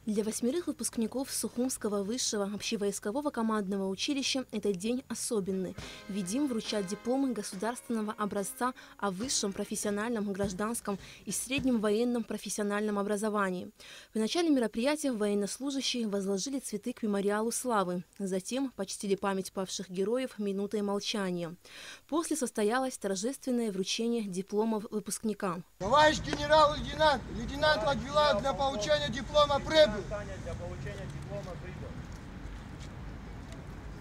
Для 8 выпускников Сухумского высшего общевойскового командного училища этот день особенный. Ведь им вручат дипломы государственного образца о высшем профессиональном, гражданском и среднем военном профессиональном образовании. В начале мероприятия военнослужащие возложили цветы к мемориалу славы. Затем почтили память павших героев минутой молчания. После состоялось торжественное вручение дипломов выпускникам. Товарищ генерал-лейтенант, лейтенант Ладвила для получения диплома прибыл.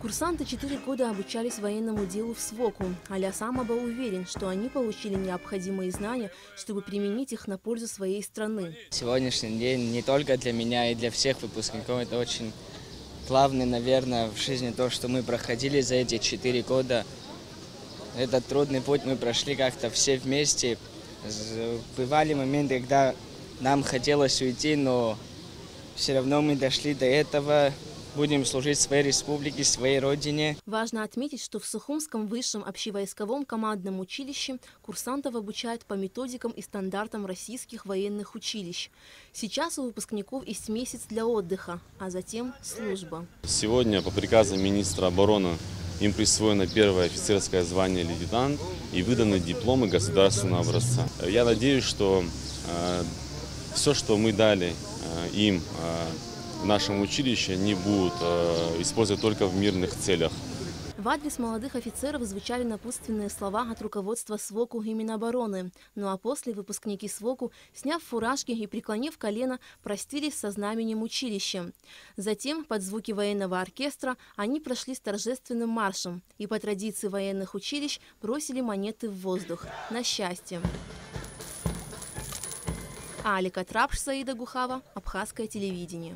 Курсанты 4 года обучались военному делу в СВОКу. Аля Самаба уверен, что они получили необходимые знания, чтобы применить их на пользу своей страны. Сегодняшний день не только для меня, и для всех выпускников это очень главное, наверное, в жизни то, что мы проходили за эти 4 года. Этот трудный путь мы прошли как-то все вместе. Бывали моменты, когда нам хотелось уйти, но все равно мы дошли до этого. Будем служить своей республике, своей родине. Важно отметить, что в Сухумском высшем общевойсковом командном училище курсантов обучают по методикам и стандартам российских военных училищ. Сейчас у выпускников есть месяц для отдыха, а затем служба. Сегодня по приказу министра обороны им присвоено первое офицерское звание лейтенант и выданы дипломы государственного образца. Я надеюсь, что все, что мы дали им в нашем училище, не будут использовать только в мирных целях. В адрес молодых офицеров звучали напутственные слова от руководства СВОКу и Минобороны. Ну а после выпускники СВОКу, сняв фуражки и преклонив колено, простились со знаменем училища. Затем, под звуки военного оркестра, они прошли с торжественным маршем и по традиции военных училищ бросили монеты в воздух. На счастье. Алика Трапш, Саида Гухава, Абхазское телевидение.